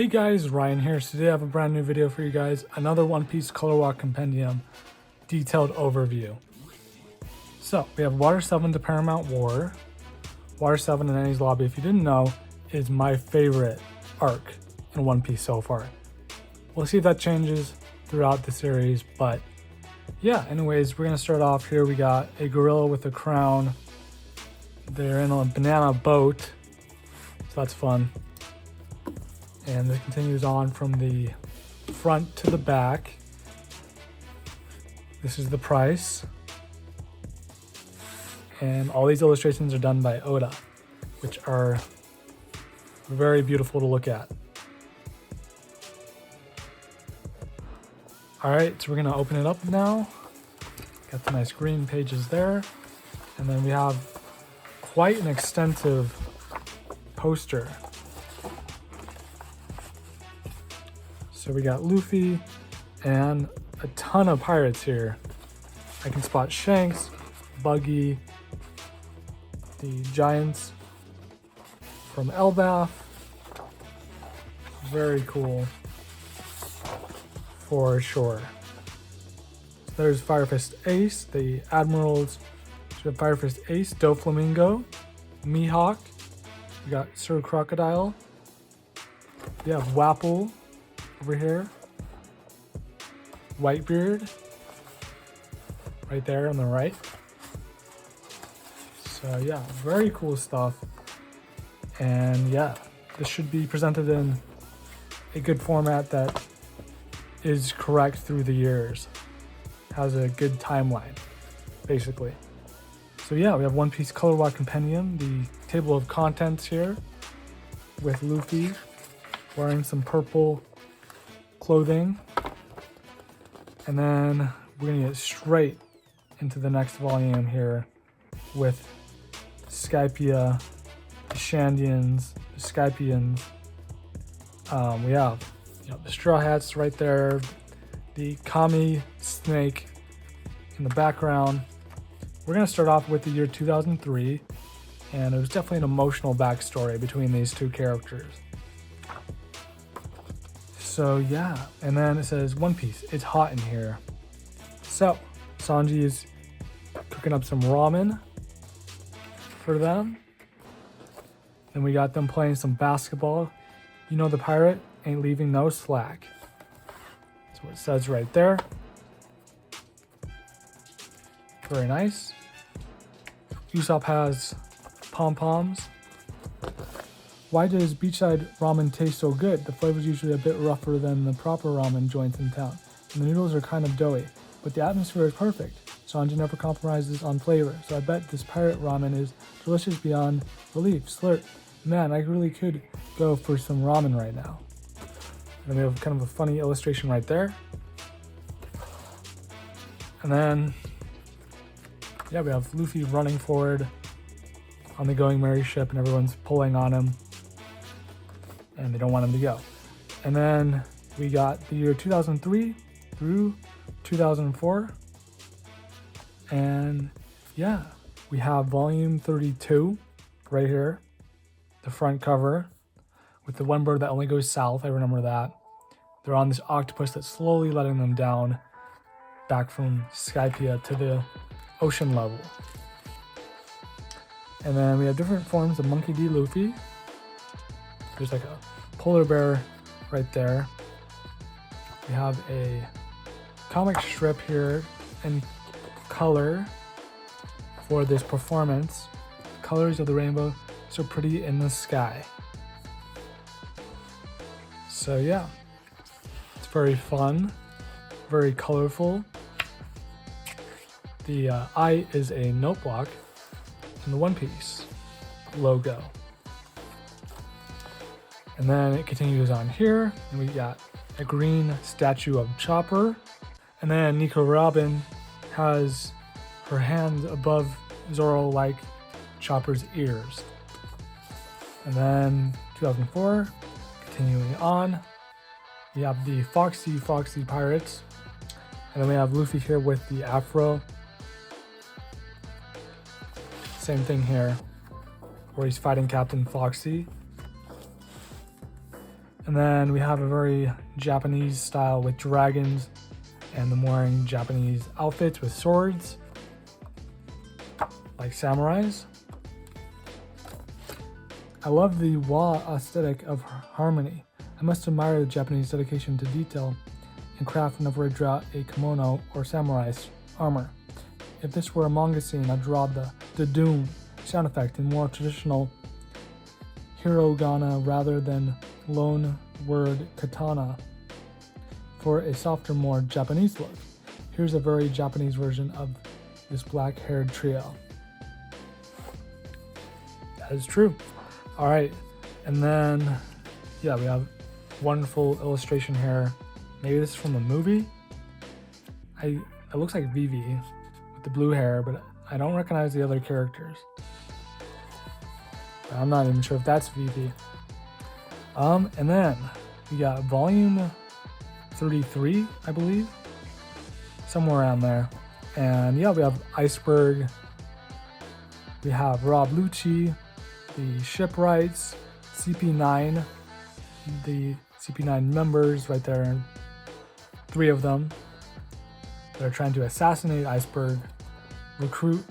Hey guys, Ryan here. So today I have a brand new video for you guys. Another One Piece Color Walk Compendium detailed overview. So we have Water 7 to Paramount War. Water 7 in Enies Lobby, if you didn't know, is my favorite arc in One Piece so far. We'll see if that changes throughout the series, but yeah, anyways, we're gonna start off here. We got a gorilla with a crown. They're in a banana boat, so that's fun. And this continues on from the front to the back. This is the price. And all these illustrations are done by Oda, which are very beautiful to look at. All right, so we're gonna open it up now. Got the nice green pages there. And then we have quite an extensive poster. So we got Luffy and a ton of pirates here. I can spot Shanks, Buggy, the giants from Elbaf. Very cool for sure. So there's Firefist Ace, the admirals. So we have Firefist Ace, Doflamingo, Mihawk. We got Sir Crocodile. We have Wapple over here, Whitebeard, right there on the right. So yeah, very cool stuff. And yeah, this should be presented in a good format that is correct through the years. Has a good timeline, basically. So yeah, we have One Piece Color Walk Compendium, the table of contents here, with Luffy wearing some purple clothing, and then we're gonna get straight into the next volume here with Skypia, the Shandians, the Skypians. We have the Straw Hats right there, the Kami snake in the background. We're gonna start off with the year 2003, and it was definitely an emotional backstory between these two characters. So yeah, and then it says One Piece, it's hot in here. So Sanji is cooking up some ramen for them. Then we got them playing some basketball. You know the pirate ain't leaving no slack. That's what it says right there. Very nice. Usopp has pom-poms. Why does beachside ramen taste so good? The flavor is usually a bit rougher than the proper ramen joints in town, and the noodles are kind of doughy, but the atmosphere is perfect. Sanji never compromises on flavor, so I bet this pirate ramen is delicious beyond belief. Slurp. Man, I really could go for some ramen right now. And we have kind of a funny illustration right there. And then, yeah, we have Luffy running forward on the Going Merry ship, and everyone's pulling on him, and they don't want him to go. And then we got the year 2003 through 2004. And yeah, we have volume 32 right here, the front cover with the one bird that only goes south. I remember that. They're on this octopus that's slowly letting them down back from Skypia to the ocean level. And then we have different forms of Monkey D. Luffy. There's like a polar bear right there. We have a comic strip here in color for this performance. Colors of the rainbow so pretty in the sky. So yeah, it's very fun, very colorful. The eye is a note block in the One Piece logo. And then it continues on here, and we got a green statue of Chopper. And then Nico Robin has her hand above Zoro like Chopper's ears. And then 2004, continuing on, we have the Foxy Pirates. And then we have Luffy here with the afro. Same thing here, where he's fighting Captain Foxy. And then we have a very Japanese style with dragons and them wearing Japanese outfits with swords, like samurais. I love the wa aesthetic of harmony. I must admire the Japanese dedication to detail and craft whenever I draw a kimono or samurai armor. If this were a manga scene, I'd draw the doom sound effect in more traditional hiragana rather than loan word katana for a softer, more Japanese look. Here's a very Japanese version of this black-haired trio. That is true. All right, and then, yeah, we have wonderful illustration here. Maybe this is from a movie. It looks like Vivi with the blue hair, but I don't recognize the other characters. But I'm not even sure if that's Vivi. And then we got volume 33, I believe, somewhere around there. And yeah, we have Iceberg. We have Rob Lucci, the Shipwrights, CP9, the CP9 members right there, and 3 of them. They're trying to assassinate Iceberg, recruit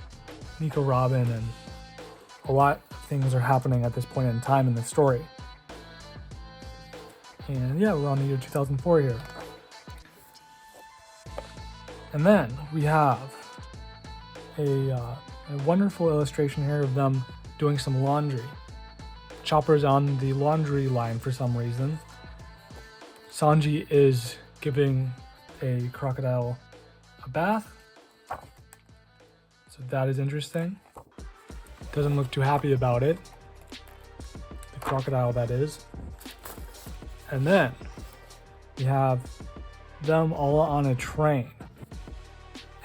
Nico Robin, and a lot of things are happening at this point in time in the story. And yeah, we're on the year 2004 here. And then we have a wonderful illustration here of them doing some laundry. Chopper's on the laundry line for some reason. Sanji is giving a crocodile a bath. So that is interesting. Doesn't look too happy about it. The crocodile, that is. And then we have them all on a train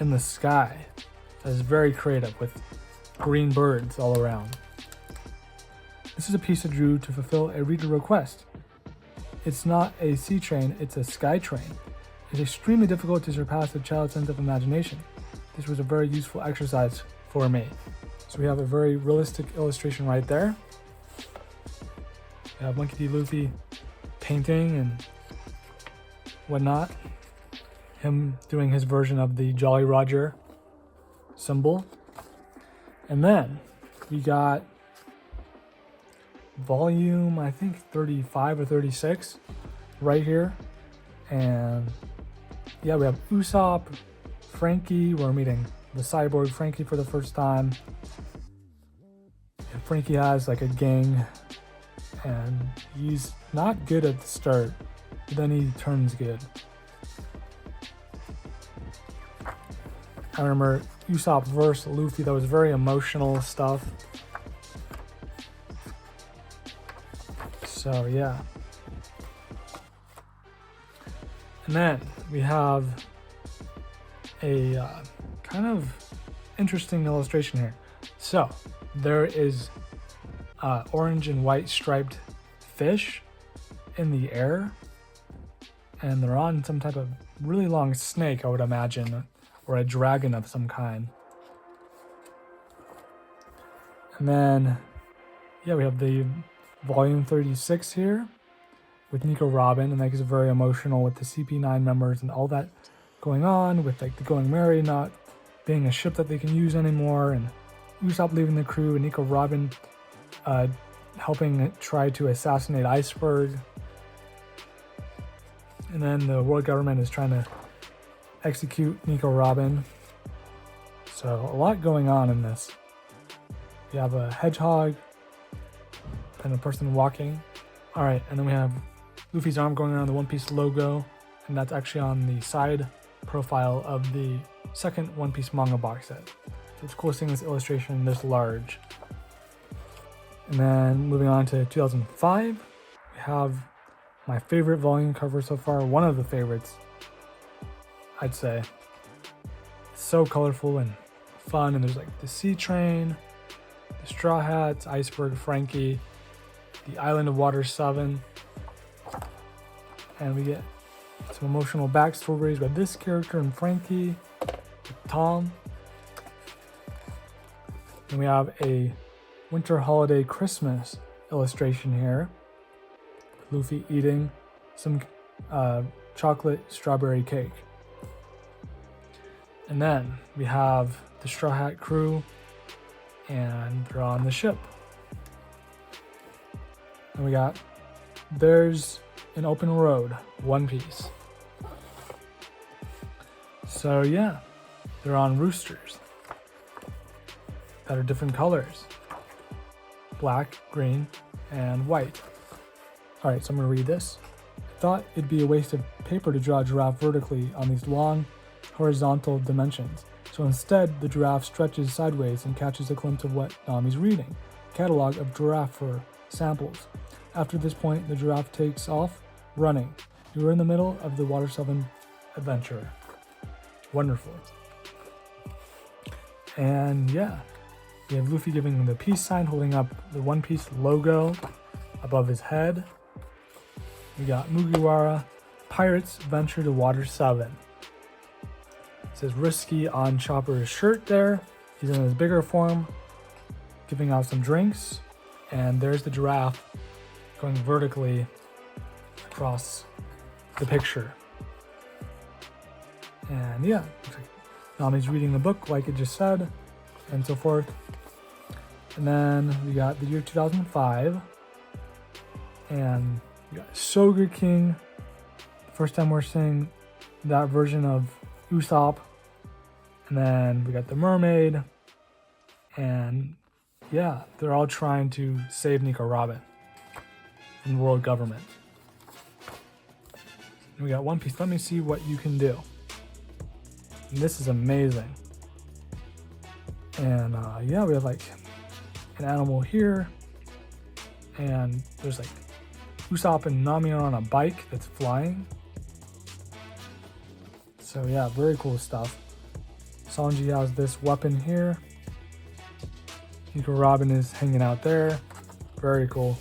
in the sky. That is very creative with green birds all around. This is a piece I drew to fulfill a reader request. It's not a sea train, it's a sky train. It's extremely difficult to surpass a child's sense of imagination. This was a very useful exercise for me. So we have a very realistic illustration right there. We have Monkey D. Luffy painting and whatnot. Him doing his version of the Jolly Roger symbol. And then we got volume, I think 35 or 36 right here. And yeah, we have Usopp, Frankie. We're meeting the cyborg Frankie for the first time. And Frankie has like a gang and he's not good at the start, but then he turns good. I remember Usopp versus Luffy, that was very emotional stuff. So yeah. And then we have a kind of interesting illustration here. So there is orange and white striped fish in the air, and they're on some type of really long snake, I would imagine, or a dragon of some kind. And then, yeah, we have the volume 36 here with Nico Robin, and like it's very emotional with the CP9 members and all that going on with like the Going Merry not being a ship that they can use anymore, and Usopp leaving the crew, and Nico Robin helping try to assassinate Iceberg. And then the world government is trying to execute Nico Robin. So a lot going on in this. We have a hedgehog and a person walking. All right, and then we have Luffy's arm going around the One Piece logo, and that's actually on the side profile of the second One Piece manga box set. So it's cool seeing this illustration this large. And then moving on to 2005, we have my favorite volume cover so far, one of the favorites, I'd say. It's so colorful and fun, and there's like the sea train, the Straw Hats, Iceberg, Frankie, the Island of Water 7, and we get some emotional backstories by this character and Frankie, Tom. And we have a Winter Holiday Christmas illustration here Luffy eating some chocolate strawberry cake. And then we have the Straw Hat crew, and they're on the ship. And we got, there's an open road, One Piece. So yeah, they're on roosters that are different colors. Black, green, and white. All right, so I'm gonna read this. I thought it'd be a waste of paper to draw a giraffe vertically on these long, horizontal dimensions. So instead, the giraffe stretches sideways and catches a glimpse of what Nami's reading. Catalog of giraffe fur samples. After this point, the giraffe takes off, running. You are in the middle of the Water 7 adventure. Wonderful. And yeah, we have Luffy giving the peace sign, holding up the One Piece logo above his head. We got Mugiwara, pirates venture to Water 7. It says Risky on Chopper's shirt there. He's in his bigger form, giving out some drinks. And there's the giraffe going vertically across the picture. And yeah, looks like Nami's reading the book like it just said, and so forth. And then we got the year 2005, and we got Soger King. First time we're seeing that version of Usopp. And then we got the mermaid, and yeah, they're all trying to save Nico Robin from the world government. And we got One Piece. Let me see what you can do. And this is amazing. And yeah, we have like an animal here, and there's like Usopp and Nami are on a bike that's flying. So yeah, very cool stuff. Sanji has this weapon here. Nico Robin is hanging out there. Very cool.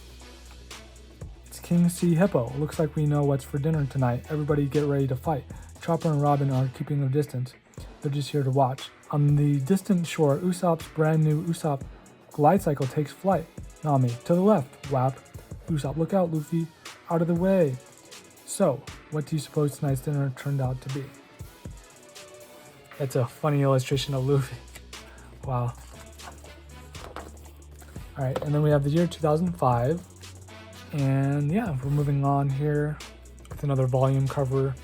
It's King Sea Hippo. Looks like we know what's for dinner tonight. Everybody get ready to fight. Chopper and Robin are keeping their distance. They're just here to watch. On the distant shore, Usopp's brand new Usopp glide cycle takes flight. Nami, to the left. Whap. Usopp, look out, Luffy. Out of the way. So, what do you suppose tonight's dinner turned out to be? That's a funny illustration of Luffy. Wow. Alright, and then we have the year 2005. And yeah, we're moving on here with another volume cover.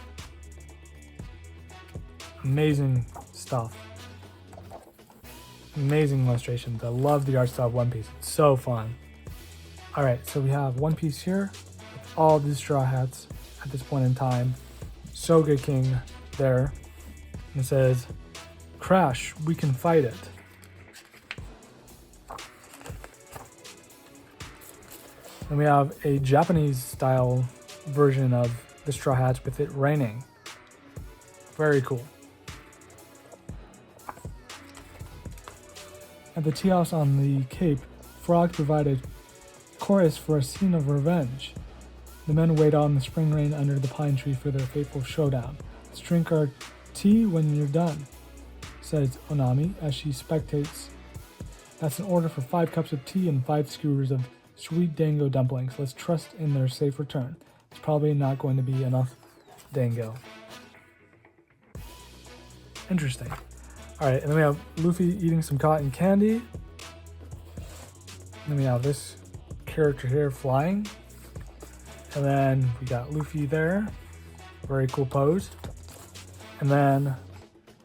Amazing stuff. Amazing illustrations. I love the art style of One Piece. It's so fun. Alright, so we have One Piece here with all these Straw Hats at this point in time. Soga King there. And it says, Crash, we can fight it. And we have a Japanese style version of the Straw Hats with it raining. Very cool. At the tea house on the Cape, Frog provided chorus for a scene of revenge. The men wait on the spring rain under the pine tree for their fateful showdown. Let's drink our tea when you're done, says Onami as she spectates. That's an order for 5 cups of tea and 5 skewers of sweet dango dumplings. Let's trust in their safe return. It's probably not going to be enough dango. Interesting. Alright, and then we have Luffy eating some cotton candy. And then we have this character here flying. And then we got Luffy there. Very cool pose. And then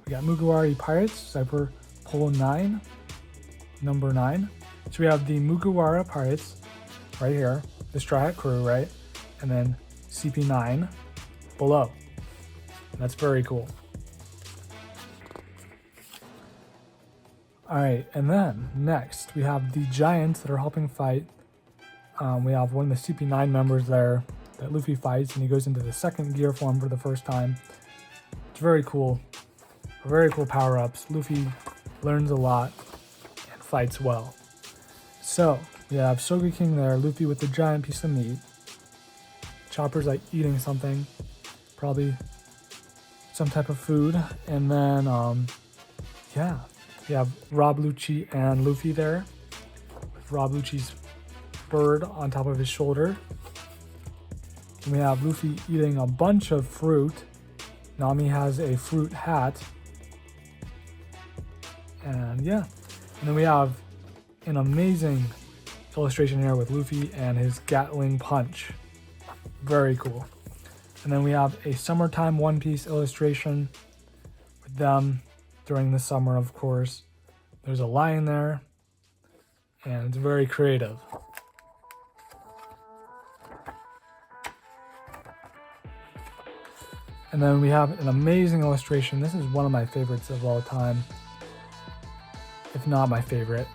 we got Mugiwara Pirates, Cypher Pole 9, number 9. So we have the Mugiwara Pirates right here, the Straw Hat crew, right? And then CP9 below. That's very cool. Alright, and then next we have the Giants that are helping fight. We have one of the CP9 members there that Luffy fights, and he goes into the second gear form for the first time. It's very cool. Very cool power-ups. Luffy learns a lot and fights well. So, we have Soga King there, Luffy with the giant piece of meat. Chopper's like eating something, probably some type of food. And then, yeah, we have Rob Lucci and Luffy there, with Rob Lucci's bird on top of his shoulder. And we have Luffy eating a bunch of fruit. Nami has a fruit hat. And yeah. And then we have an amazing illustration here with Luffy and his Gatling punch. Very cool. And then we have a summertime One Piece illustration with them during the summer, of course. There's a lion there, and it's very creative. And then we have an amazing illustration. This is one of my favorites of all time, if not my favorite.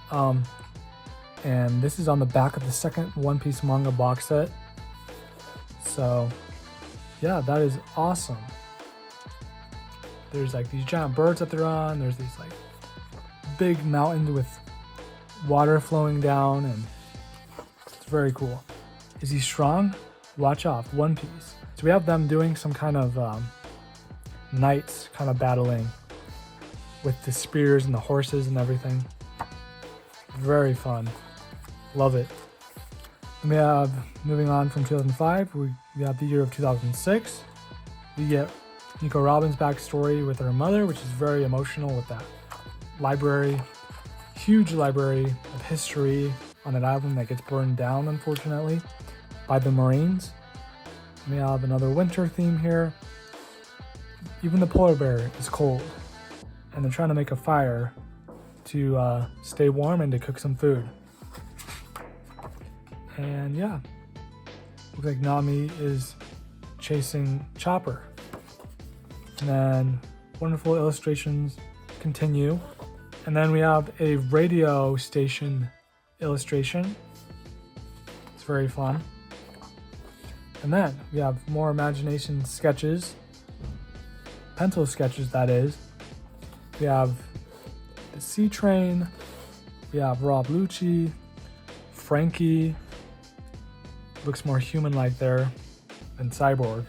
And this is on the back of the second One Piece manga box set. So yeah, that is awesome. There's like these giant birds that they're on. There's these like big mountains with water flowing down, and it's very cool. Is he strong? Watch out, One Piece. So we have them doing some kind of knights kind of battling with the spears and the horses and everything. Very fun. Love it. And we have, moving on from 2005, we have the year of 2006. We get Nico Robin's backstory with her mother, which is very emotional with that library, huge library of history on an island that gets burned down, unfortunately, by the Marines. And we have another winter theme here. Even the polar bear is cold, and they're trying to make a fire to stay warm and to cook some food. And yeah, looks like Nami is chasing Chopper. And then wonderful illustrations continue. And then we have a radio station illustration. It's very fun. And then we have more imagination sketches, pencil sketches that is. We have the Sea Train. We have Rob Lucci, Frankie. Looks more human-like there than Cyborg.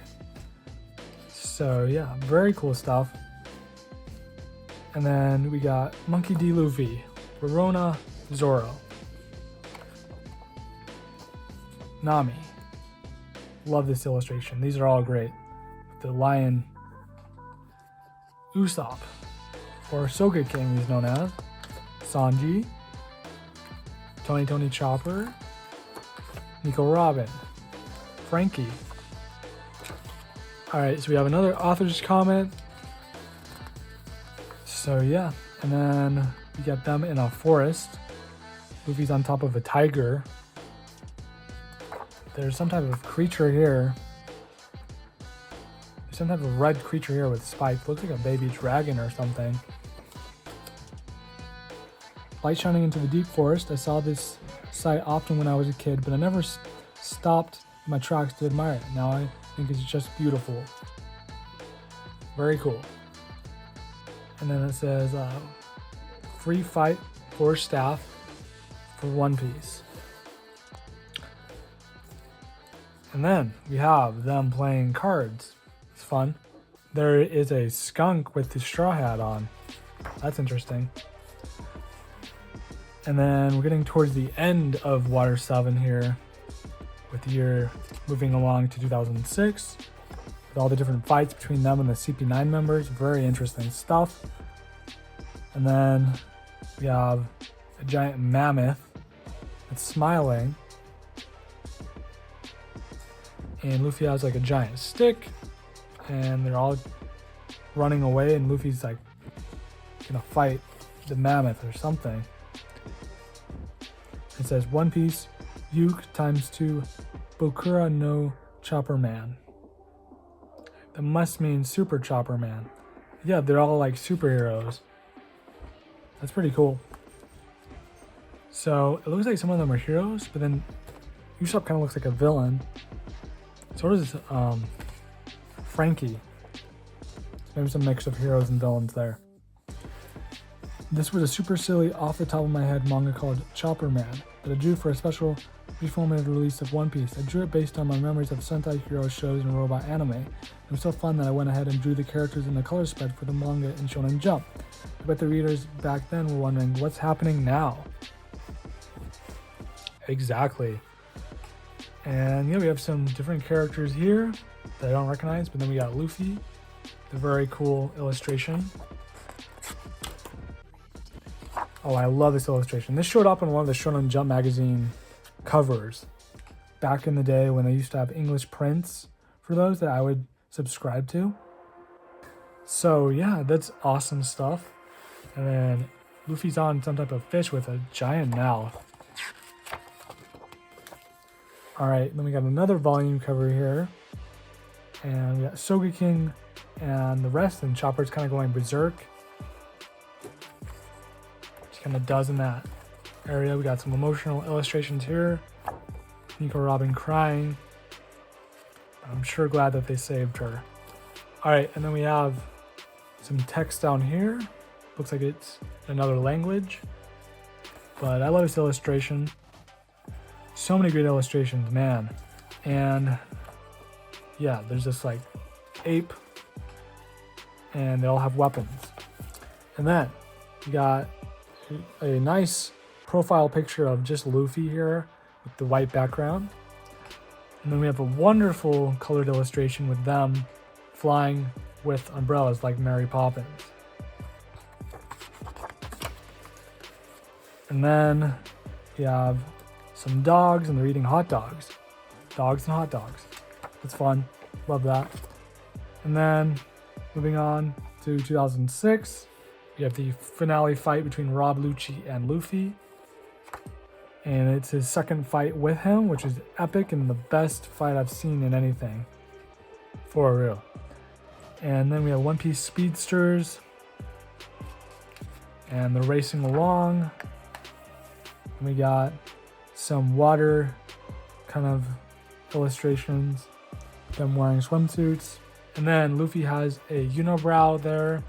So yeah, very cool stuff. And then we got Monkey D. Luffy, Verona, Zoro, Nami. Love this illustration. These are all great. The lion Usopp, or Sogeking he's known as, Sanji, Tony Chopper, Nico Robin, Frankie. Alright, so we have another author's comment. So yeah, and then we get them in a forest. Luffy's on top of a tiger. There's some type of creature here. There's some type of red creature here with spikes. Looks like a baby dragon or something. Light shining into the deep forest. I saw this sight often when I was a kid, but I never stopped my tracks to admire it. Now I think it's just beautiful. Very cool. And then it says, free fight for staff for One Piece. And then we have them playing cards. It's fun. There is a skunk with the straw hat on. That's interesting. And then we're getting towards the end of Water 7 here, with the year moving along to 2006, with all the different fights between them and the CP9 members. Very interesting stuff. And then we have a giant mammoth that's smiling. And Luffy has like a giant stick, and they're all running away, and Luffy's like gonna fight the mammoth or something. It says One Piece, Yuke ×2, Bokura no Chopper Man. That must mean Super Chopper Man. Yeah, they're all like superheroes. That's pretty cool. So it looks like some of them are heroes, but then Usopp kind of looks like a villain. So does Frankie. Maybe some mix of heroes and villains there. This was a super silly, off the top of my head manga called Chopper Man that I drew for a special reformatted release of One Piece. I drew it based on my memories of Sentai hero shows and robot anime. It was so fun that I went ahead and drew the characters in the color spread for the manga in Shonen Jump. I bet the readers back then were wondering, what's happening now? Exactly. And yeah, we have some different characters here that I don't recognize, but then we got Luffy, the very cool illustration. Oh, I love this illustration. This showed up in one of the Shonen Jump magazine covers back in the day when they used to have English prints for those that I would subscribe to. So yeah, that's awesome stuff. And then Luffy's on some type of fish with a giant mouth. All right, then we got another volume cover here. And we got Sogeking and the rest, and Chopper's kind of going berserk. She kind of does in that area. We got some emotional illustrations here. Nico Robin crying. I'm sure glad that they saved her. All right, and then we have some text down here. Looks like it's another language, but I love this illustration. So many great illustrations, man. And yeah, there's this like ape, and they all have weapons. And then you got a nice profile picture of just Luffy here with the white background. And then we have a wonderful colored illustration with them flying with umbrellas like Mary Poppins. And then we have some dogs, and they're eating hot dogs. Dogs and hot dogs. It's fun. Love that. And then moving on to 2006, we have the finale fight between Rob Lucci and Luffy. And it's his second fight with him, which is epic and the best fight I've seen in anything. For real. And then we have One Piece Speedsters. And they're racing along. And we got some water kind of illustrations. Them wearing swimsuits. And then Luffy has a unibrow there.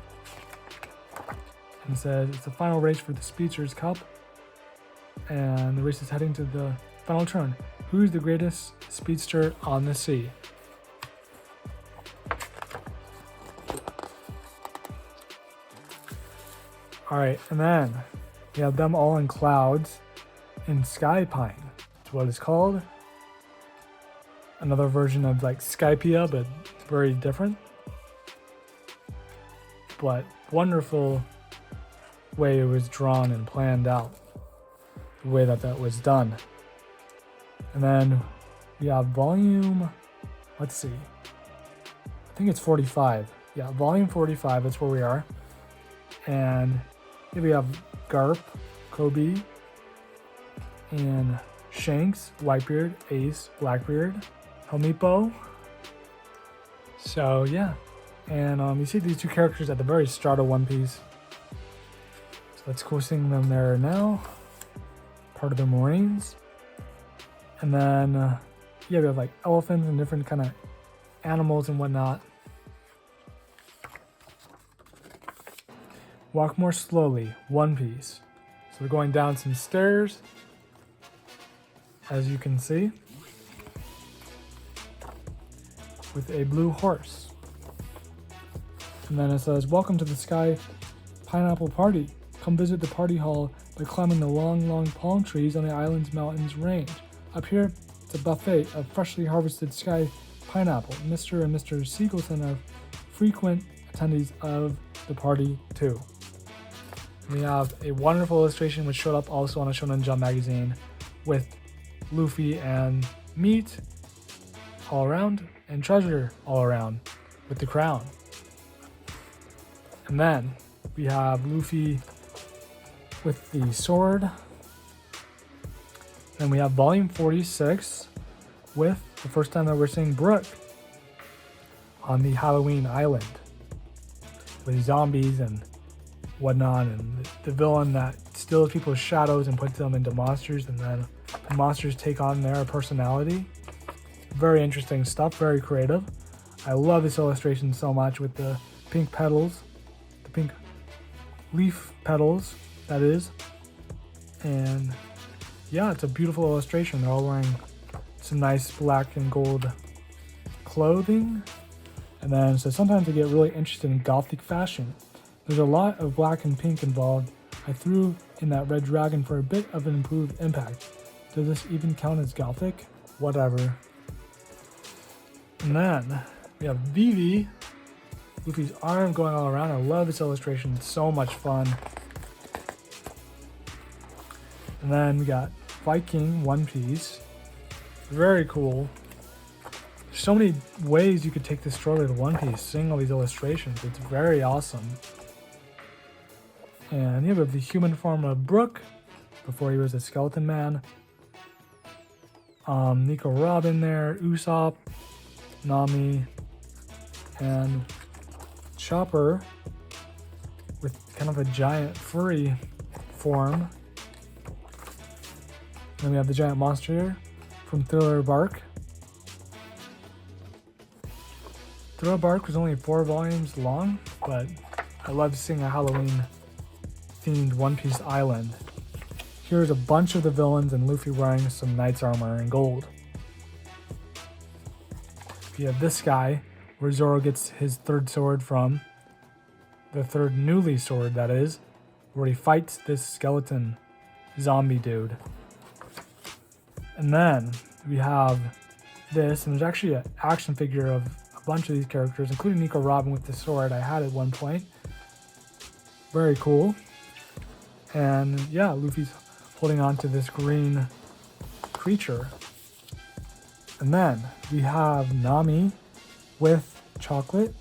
And says it's the final race for the Speedsters Cup. And the race is heading to the final turn. Who's the greatest speedster on the sea? All right, and then we have them all in clouds in Sky Pine. It's what it's called. Another version of like Skypia, but very different. But wonderful way it was drawn and planned out. The way that was done. And then we have volume, let's see, I think it's 45. Yeah, volume 45, that's where we are. And here we have Garp, Kobe, and Shanks, Whitebeard, Ace, Blackbeard, Helmeppo. So yeah, and you see these two characters at the very start of One Piece. So that's cool seeing them there now. Part of the Marines. And then yeah, we have like elephants and different kind of animals and whatnot. Walk more slowly, One Piece. So we're going down some stairs, as you can see, with a blue horse. And then it says, welcome to the Sky Pineapple Party. Come visit the party hall by climbing the long palm trees on the island's mountains range. Up here, it's a buffet of freshly harvested sky pineapple. Mr. and Mr. Siegelson are frequent attendees of the party too. We have a wonderful illustration which showed up also on a Shonen Jump magazine with Luffy and meat all around and treasure all around with the crown. And then we have Luffy with the sword. Then we have volume 46 with the first time that we're seeing Brook on the Halloween Island with zombies and whatnot, and the villain that steals people's shadows and puts them into monsters, and then the monsters take on their personality. Very interesting stuff, very creative. I love this illustration so much with the pink petals, the pink leaf petals, that is. And yeah, it's a beautiful illustration. They're all wearing some nice black and gold clothing. And then, so sometimes I get really interested in gothic fashion. There's a lot of black and pink involved. I threw in that red dragon for a bit of an improved impact. Does this even count as gothic? whatever. And then we have Vivi, Luffy's arm going all around. I love this illustration, it's so much fun. And then we got Viking One Piece, very cool. There's so many ways you could take this story with One Piece, seeing all these illustrations, it's very awesome. And you have the human form of Brook, before he was a skeleton man. Nico Robin there, Usopp, Nami, and Chopper with kind of a giant furry form. Then we have the giant monster here from Thriller Bark. Thriller Bark was only 4 volumes long, but I love seeing a Halloween themed One Piece island. Here's a bunch of the villains and Luffy wearing some knight's armor in gold. We have this guy, where Zoro gets his 3rd sword from. The 3rd newly sword, that is, where he fights this skeleton zombie dude. And then we have this, and there's actually an action figure of a bunch of these characters, including Nico Robin with the sword I had at one point. Very cool. And yeah, Luffy's holding on to this green creature. And then we have Nami with chocolate.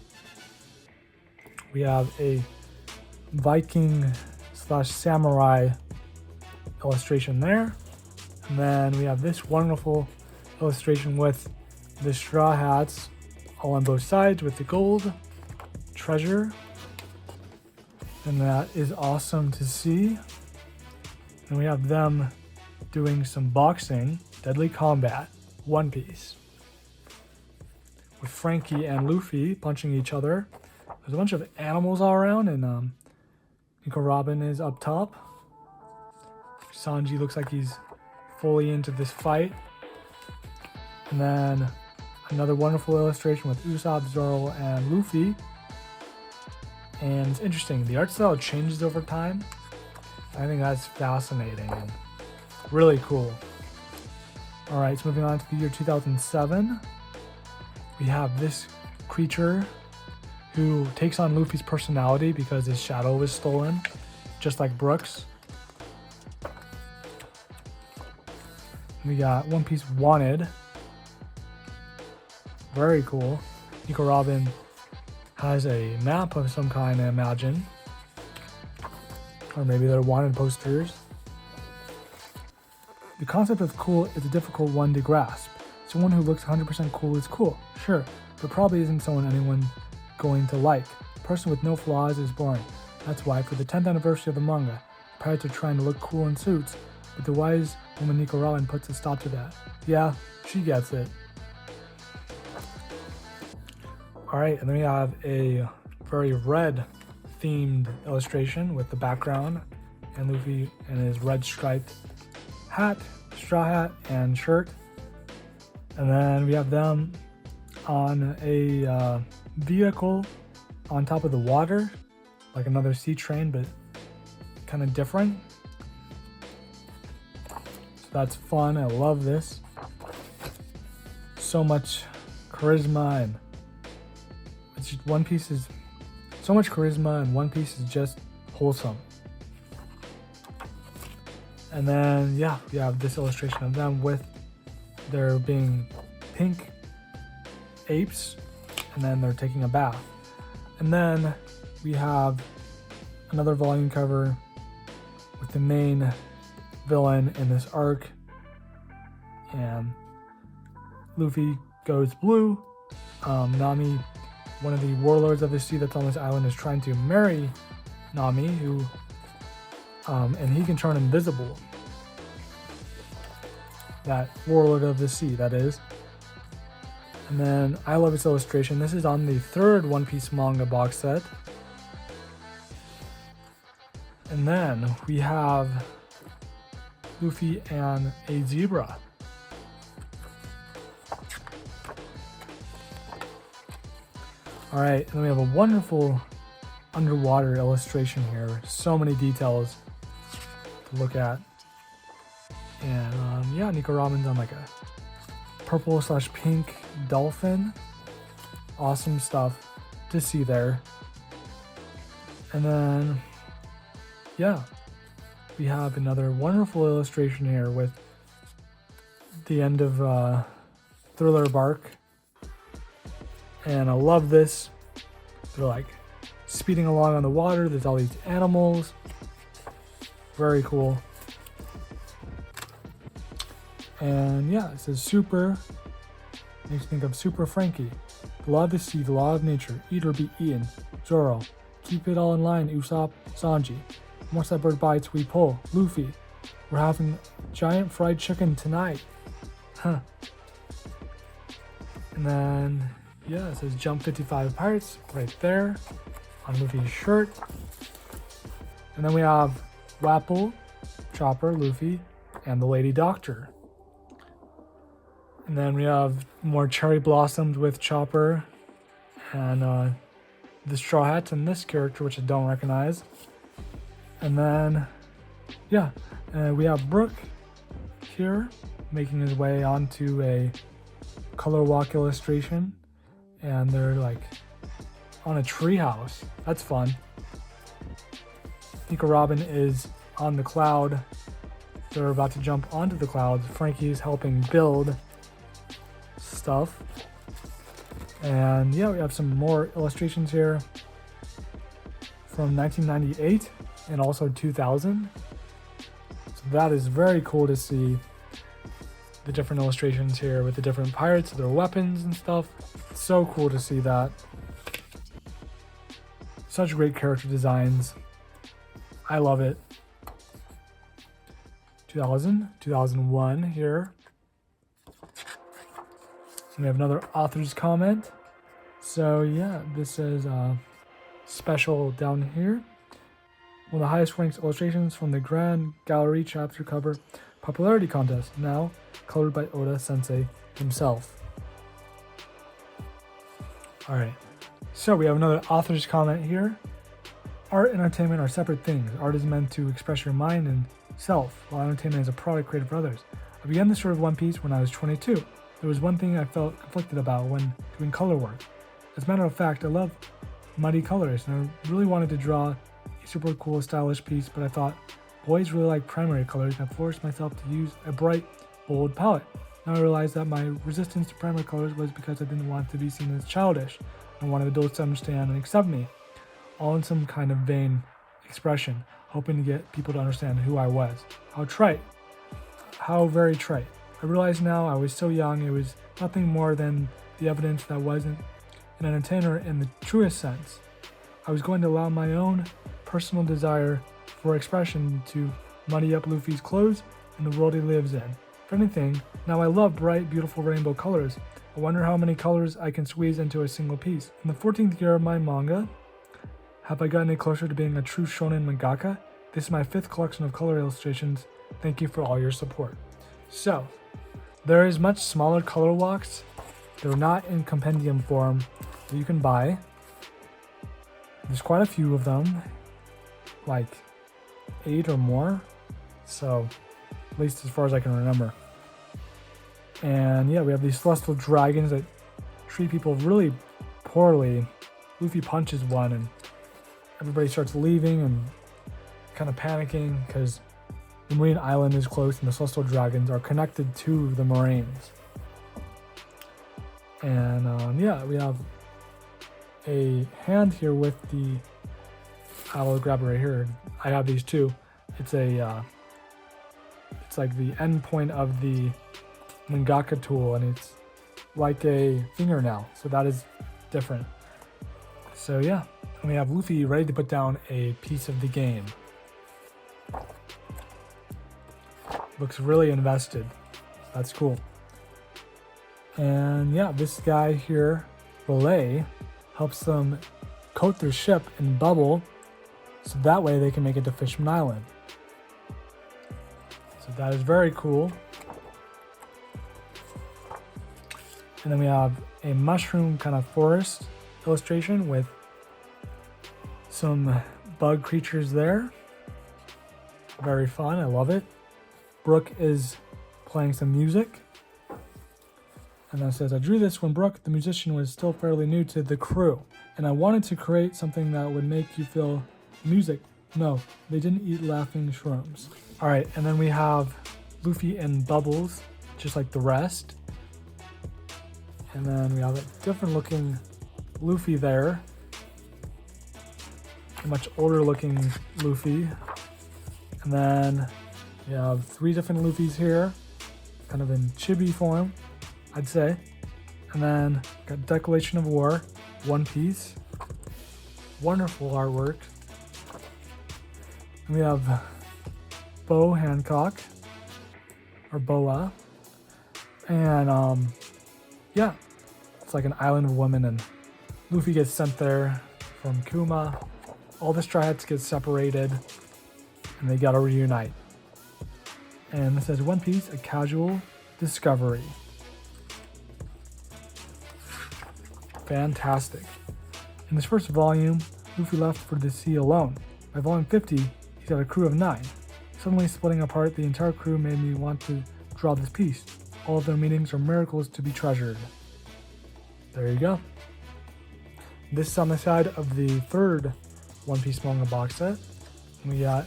We have a Viking / samurai illustration there. And then we have this wonderful illustration with the straw hats all on both sides with the gold treasure. And that is awesome to see. And we have them doing some boxing, Deadly Combat, One Piece. With Frankie and Luffy punching each other. There's a bunch of animals all around, and Nico Robin is up top. Sanji looks like he's fully into this fight. And then another wonderful illustration with Usopp, Zoro, and Luffy. And it's interesting, the art style changes over time. I think that's fascinating and really cool. Alright, so moving on to the year 2007. We have this creature who takes on Luffy's personality because his shadow was stolen, just like Brooks. We got One Piece Wanted. Very cool. Nico Robin has a map of some kind, I imagine. Or maybe they're wanted posters. The concept of cool is a difficult one to grasp. Someone who looks 100% cool is cool, sure, but probably isn't someone anyone going to like. A person with no flaws is boring. That's why, for the 10th anniversary of the manga, pirates are trying to look cool in suits, but the wise woman Nico Robin puts a stop to that. Yeah, she gets it. Alright, and then we have a very red themed illustration with the background and Luffy in his red striped hat, straw hat, and shirt. And then we have them on a vehicle on top of the water, like another sea train, but kind of different. So that's fun. I love this. So much charisma, and it's just One Piece is so much charisma, and One Piece is just wholesome. And then yeah, we have this illustration of them with there being pink apes, and then they're taking a bath. And then we have another volume cover with the main villain in this arc, and Luffy goes blue. Nami, one of the warlords of the sea that's on this island, is trying to marry Nami, who and he can turn invisible. That warlord of the sea, that is. And then I love this illustration. This is on the 3rd One Piece manga box set. And then we have Luffy and a zebra. Alright, and then we have a wonderful underwater illustration here. So many details to look at. And yeah, Nico Robin's on like a purple / pink dolphin. Awesome stuff to see there. And then, yeah, we have another wonderful illustration here with the end of Thriller Bark. And I love this. They're like speeding along on the water. There's all these animals. Very cool. And yeah, it says super. Makes me think of Super Frankie. The law of the sea, the law of nature. Eat or be eaten. Zoro. Keep it all in line, Usopp. Sanji. Once that bird bites, we pull. Luffy. We're having giant fried chicken tonight. Huh. And then, yeah, it says Jump 55 Pirates right there on Luffy's shirt. And then we have Wapple, Chopper, Luffy, and the Lady Doctor. And then we have more cherry blossoms with Chopper and the Straw Hats and this character, which I don't recognize. And then, yeah, we have Brook here making his way onto a color walk illustration. And they're like on a treehouse. That's fun. Nico Robin is on the cloud. They're about to jump onto the clouds. Frankie's helping build stuff. And yeah, we have some more illustrations here from 1998 and also 2000. So that is very cool to see the different illustrations here with the different pirates, their weapons and stuff. It's so cool to see that. Such great character designs. I love it. 2000, 2001 here. We have another author's comment. So yeah, this is special down here. One of the highest ranked illustrations from the Grand Gallery chapter cover popularity contest, now colored by Oda Sensei himself. Alright, so we have another author's comment here. Art and entertainment are separate things. Art is meant to express your mind and self, while entertainment is a product created for others. I began this sort of One Piece when I was 22. There was one thing I felt conflicted about when doing color work. As a matter of fact, I love muddy colors, and I really wanted to draw a super cool, stylish piece, but I thought boys really like primary colors, and I forced myself to use a bright, bold palette. Now I realized that my resistance to primary colors was because I didn't want to be seen as childish. I wanted adults to understand and accept me, all in some kind of vain expression, hoping to get people to understand who I was. How trite. How very trite. I realize now I was so young, it was nothing more than the evidence that wasn't an entertainer in the truest sense. I was going to allow my own personal desire for expression to muddy up Luffy's clothes and the world he lives in. If anything, now I love bright, beautiful rainbow colors. I wonder how many colors I can squeeze into a single piece. In the 14th year of my manga, have I gotten any closer to being a true shonen mangaka? This is my 5th collection of color illustrations. Thank you for all your support. So, there is much smaller color walks. They're not in compendium form that you can buy. There's quite a few of them, like 8 or more. So, at least as far as I can remember. And yeah, we have these celestial dragons that treat people really poorly. Luffy punches one and everybody starts leaving and kind of panicking because the Marine Island is close and the celestial dragons are connected to the Marines. And yeah, we have a hand here with the, I will grab it right here. I have these too. It's a, it's like the end point of the mangaka tool, and it's like a fingernail, so that is different. So yeah, and we have Luffy ready to put down a piece of the game. Looks really invested. That's cool. And yeah, this guy here, Belay, helps them coat their ship in bubble so that way they can make it to Fishman Island. So that is very cool. And then we have a mushroom kind of forest illustration with some bug creatures there. Very fun, I love it. Brook is playing some music. And then it says, I drew this when Brooke, the musician, was still fairly new to the crew. And I wanted to create something that would make you feel music. No, they didn't eat laughing shrooms. All right, and then we have Luffy and Bubbles, just like the rest. And then we have a different looking Luffy there. A much older looking Luffy. And then we have 3 different Luffys here, kind of in chibi form, I'd say. And then got Declaration of War, One Piece. Wonderful artwork. And we have Bo Hancock, or Boa. And yeah, it's like an island of women, and Luffy gets sent there from Kuma. All the Straw Hats get separated, and they gotta reunite. And it says One Piece, a casual discovery. Fantastic. In this first volume, Luffy left for the sea alone. By volume 50, he's got a crew of 9. Suddenly splitting apart, the entire crew made me want to draw this piece. All of their meanings are miracles to be treasured. There you go. This is on the side of the third One Piece manga box set. We got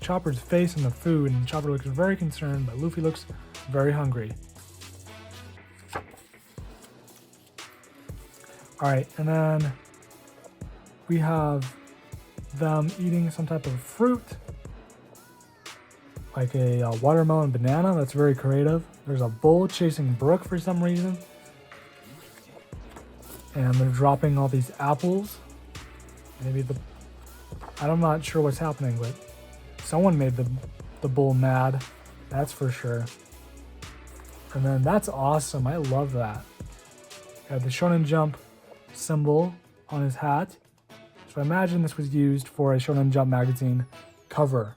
Chopper's face and the food, and Chopper looks very concerned, but Luffy looks very hungry. Alright, and then we have them eating some type of fruit, like a watermelon banana. That's very creative. There's a bull chasing Brook for some reason. And they're dropping all these apples. Maybe I'm not sure what's happening, but someone made the bull mad. That's for sure. And then that's awesome. I love that. Got the Shonen Jump symbol on his hat. So I imagine this was used for a Shonen Jump magazine cover.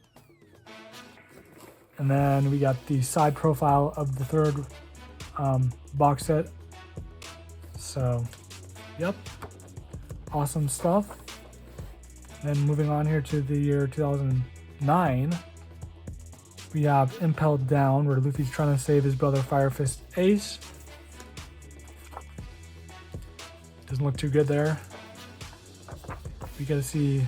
And then we got the side profile of the third box set. So, yep. Awesome stuff. Then moving on here to the year 2009, we have Impelled Down, where Luffy's trying to save his brother Fire Fist Ace. Doesn't look too good there. We get to see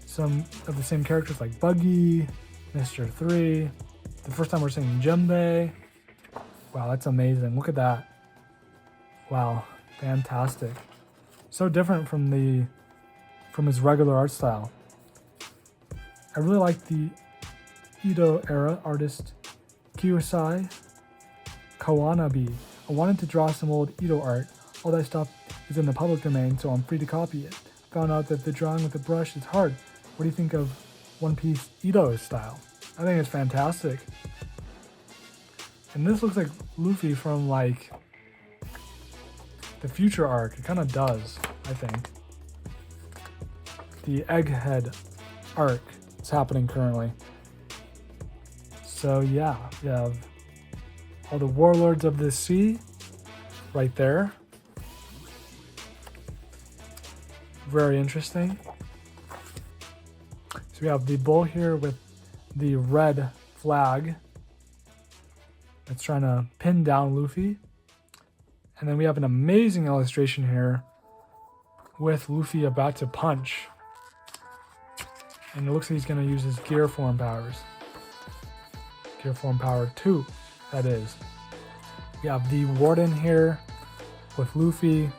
some of the same characters like Buggy, Mr. 3. The first time we're seeing Jumbe. Wow, that's amazing. Look at that. Wow, fantastic. So different from his regular art style. I really like the Edo era artist Kiyosai Kawanabe. I wanted to draw some old Edo art. All that stuff is in the public domain, so I'm free to copy it. Found out that the drawing with the brush is hard. What do you think of One Piece Edo style? I think it's fantastic. And this looks like Luffy from like the Future arc. It kind of does, I think. The Egghead arc is happening currently. So yeah, you have all the warlords of the sea right there. Very interesting. So we have the bull here with the red flag that's trying to pin down Luffy. And then we have an amazing illustration here with Luffy about to punch. And it looks like he's going to use his gear form powers. Gear form power 2, that is. We have the Warden here with Luffy.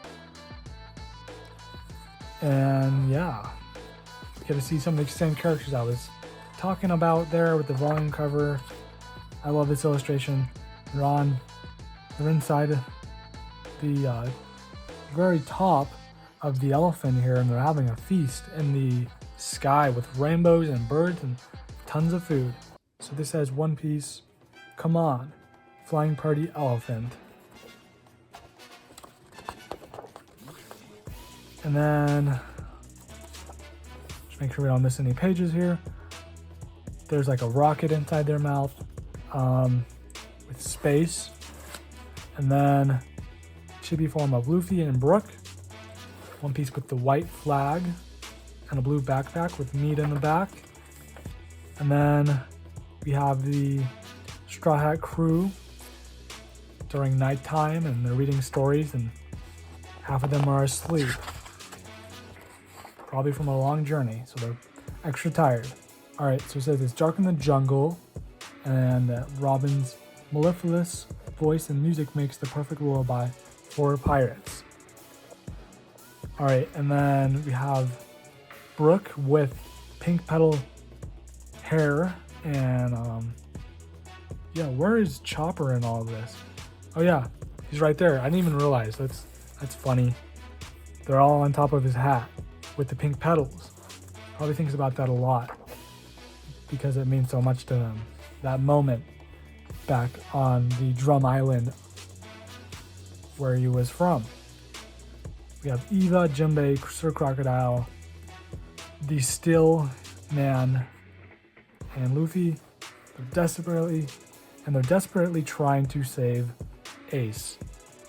And yeah, you get to see some of the same characters I was talking about there with the volume cover. I love this illustration. They're inside the very top of the elephant here, and they're having a feast in the sky with rainbows and birds and tons of food. So this has One Piece, come on, Flying Party Elephant. And then, just make sure we don't miss any pages here. There's like a rocket inside their mouth with space. And then chibi form of Luffy and Brook. One Piece with the white flag and a blue backpack with meat in the back. And then we have the Straw Hat crew. during nighttime and they're reading stories and half of them are asleep. Probably from a long journey, so they're extra tired. Alright, so it says it's dark in the jungle, and Robin's mellifluous voice and music makes the perfect lullaby for pirates. Alright, and then we have Brooke with pink petal hair, and yeah, where is Chopper in all of this? Oh yeah, he's right there. I didn't even realize. That's funny. They're all on top of his hat with the pink petals. Probably thinks about that a lot because it means so much to him. That moment back on the Drum Island where he was from. We have Eva, Jimbei, Sir Crocodile, the Still Man, and Luffy. They're desperately trying to save Ace.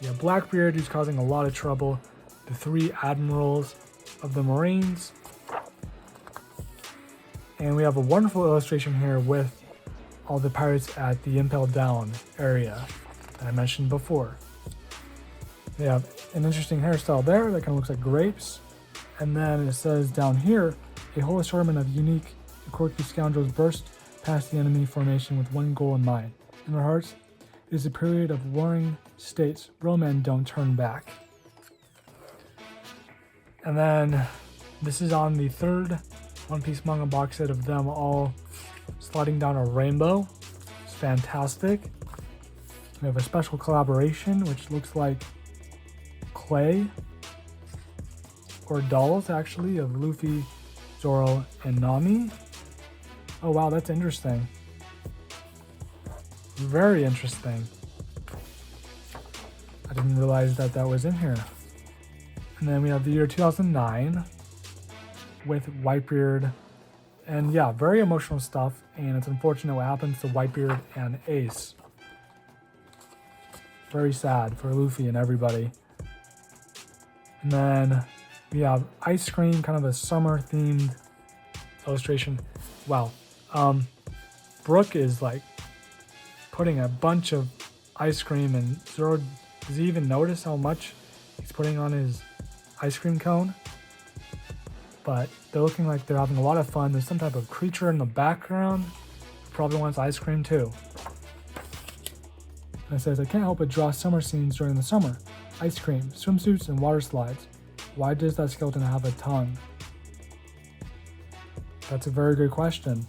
We have Blackbeard, who's causing a lot of trouble. The 3 admirals of the Marines. And we have a wonderful illustration here with all the pirates at the Impel Down area that I mentioned before. They have an interesting hairstyle there that kind of looks like grapes. And then it says down here, a whole assortment of unique and quirky scoundrels burst past the enemy formation with one goal in mind. In their hearts, it is a period of warring states. Real men don't turn back. And then this is on the 3rd One Piece manga box set of them all sliding down a rainbow. It's fantastic. We have a special collaboration, which looks like clay or dolls actually of Luffy, Zoro, and Nami. Oh wow, that's interesting. Very interesting. I didn't realize that that was in here. And then we have the year 2009 with Whitebeard. And yeah, very emotional stuff. And it's unfortunate what happens to Whitebeard and Ace. Very sad for Luffy and everybody. And then we have ice cream, kind of a summer themed illustration. Wow. Brooke is like putting a bunch of ice cream, and Zoro, does he even notice how much he's putting on his ice cream cone? But they're looking like they're having a lot of fun. There's some type of creature in the background who probably wants ice cream too. And it says, I can't help but draw summer scenes during the summer. Ice cream, swimsuits, and water slides. Why does that skeleton have a tongue? That's a very good question.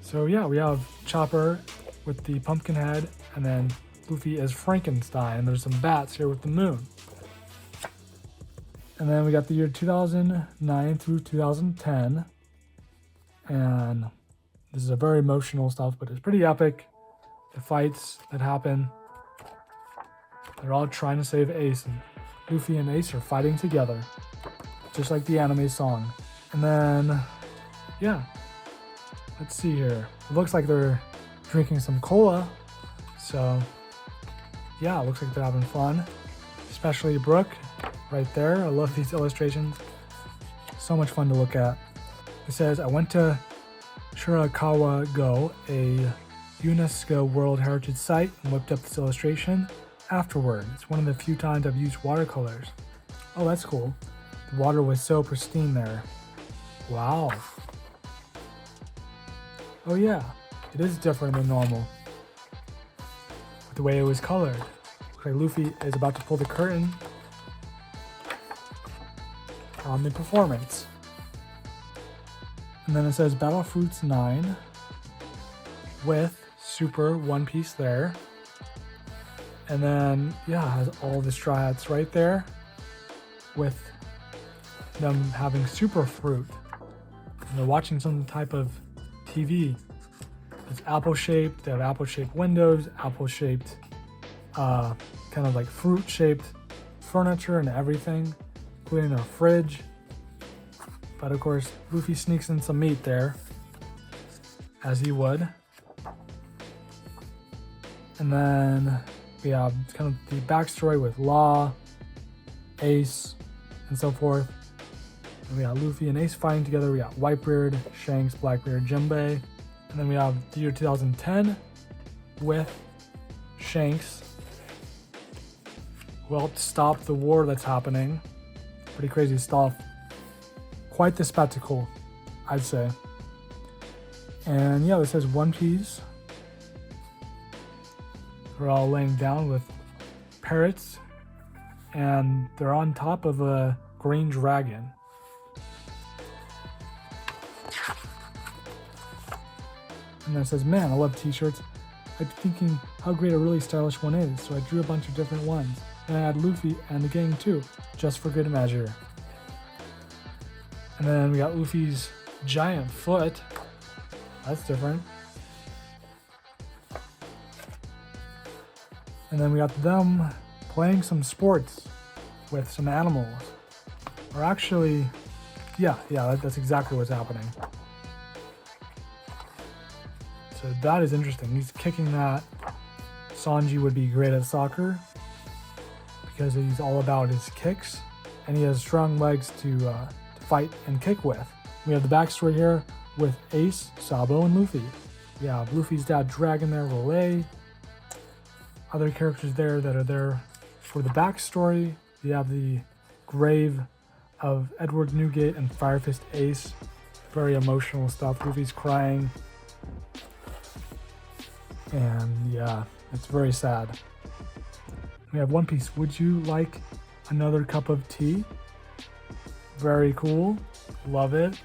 So yeah, we have Chopper with the pumpkin head, and then Luffy as Frankenstein. There's some bats here with the moon. And then we got the year 2009 through 2010. And this is a very emotional stuff, but it's pretty epic. The fights that happen. They're all trying to save Ace, and Luffy and Ace are fighting together. Just like the anime song. And then, yeah. Let's see here. It looks like they're drinking some cola. So, yeah, it looks like they're having fun. Especially Brooke right there. I love these illustrations. So much fun to look at. It says, I went to Shirakawa-go, a UNESCO World Heritage Site, and whipped up this illustration afterward. It's one of the few times I've used watercolors. Oh, that's cool. The water was so pristine there. Wow. Oh yeah, it is different than normal with the way it was colored. Looks like Luffy is about to pull the curtain on the performance. And then it says Battle Fruits 9 with Super One Piece there. And then, yeah, it has all the Straw Hats right there with them having super fruit. And they're watching some type of TV. It's apple-shaped. They have apple-shaped windows, apple-shaped, kind of like fruit-shaped furniture and everything, including a fridge. But of course, Luffy sneaks in some meat there, as he would. And then we have kind of the backstory with Law, Ace, and so forth. And we got Luffy and Ace fighting together. We got Whitebeard, Shanks, Blackbeard, Jimbei. And then we have the year 2010 with Shanks will help stop the war that's happening. Pretty crazy stuff. Quite the spectacle, I'd say. And yeah, this says One Piece. They're all laying down with parrots, and they're on top of a green dragon. And then it says, man, I love t-shirts. I've been thinking how great a really stylish one is, so I drew a bunch of different ones. And I had Luffy and the gang too, just for good measure. And then we got Luffy's giant foot. That's different. And then we got them playing some sports with some animals. Or actually, yeah, that's exactly what's happening. So that is interesting. He's kicking that. Sanji would be great at soccer because he's all about his kicks, and he has strong legs to fight and kick with. We have the backstory here with Ace, Sabo, and Luffy. We have Luffy's dad Dragon there, Relay. Other characters there that are there for the backstory. We have the grave of Edward Newgate and Fire Fist Ace. Very emotional stuff. Luffy's crying. And yeah, it's very sad. We have One Piece. Would you like another cup of tea? Very cool. Love it.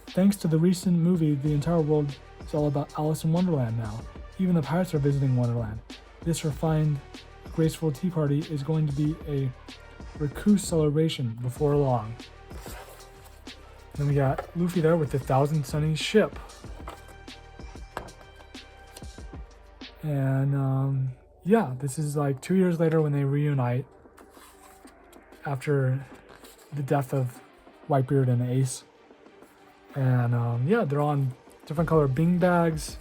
Thanks to the recent movie, the entire world is all about Alice in Wonderland now. Even the pirates are visiting Wonderland. This refined, graceful tea party is going to be a raucous celebration before long. Then we got Luffy there with the Thousand Sunny ship. And yeah, this is like 2 years later when they reunite after the death of Whitebeard and Ace. And yeah, they're on different color bean bags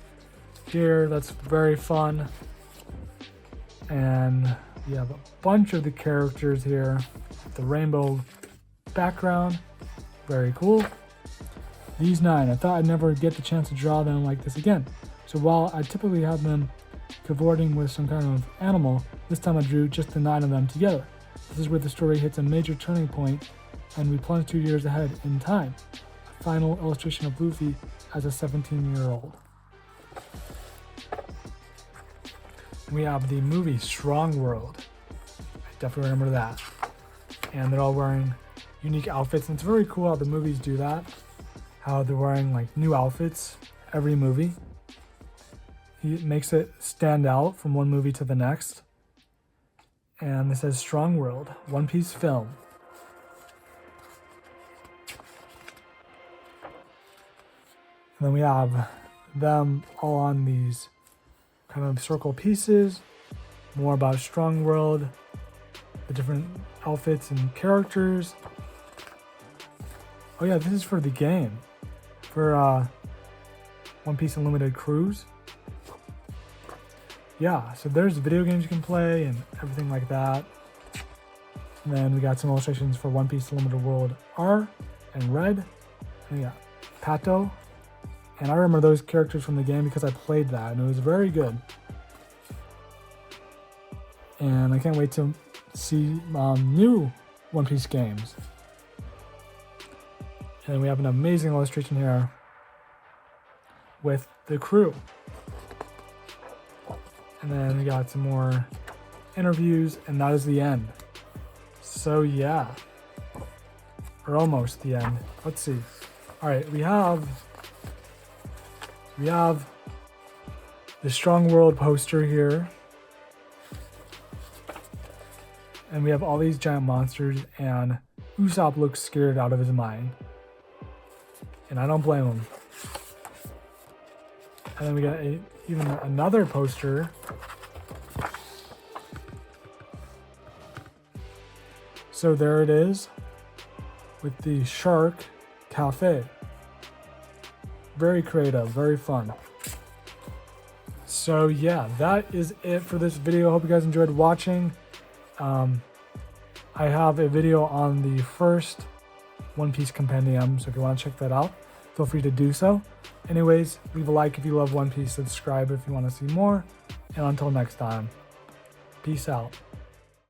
here. That's very fun. And you have a bunch of the characters here. The rainbow background. Very cool. These 9, I thought I'd never get the chance to draw them like this again. So while I typically have them cavorting with some kind of animal, this time I drew just the 9 of them together. This is where the story hits a major turning point and we plunge 2 years ahead in time. A final illustration of Luffy as a 17-year-old. We have the movie Strong World. I definitely remember that. And they're all wearing unique outfits, and it's very cool how the movies do that. How they're wearing like new outfits every movie. He makes it stand out from one movie to the next. And this says Strong World, One Piece film. And then we have them all on these kind of circle pieces. More about Strong World, the different outfits and characters. Oh yeah, this is for the game. For One Piece Unlimited Cruise. Yeah, so there's video games you can play and everything like that. And then we got some illustrations for One Piece Unlimited World R and Red. And we got Pato. And I remember those characters from the game because I played that and it was very good. And I can't wait to see new One Piece games. And we have an amazing illustration here with the crew. And then we got some more interviews, and that is the end. So yeah, or almost the end. Let's see. All right, we have the Strong World poster here. And we have all these giant monsters, and Usopp looks scared out of his mind. And I don't blame him. And then we got even another poster. So there it is with the Shark Cafe. Very creative, very fun. So yeah, that is it for this video. Hope you guys enjoyed watching. I have a video on the first One Piece Compendium, so if you want to check that out, feel free to do so. Anyways, leave a like if you love One Piece, subscribe if you want to see more, and until next time, Peace out.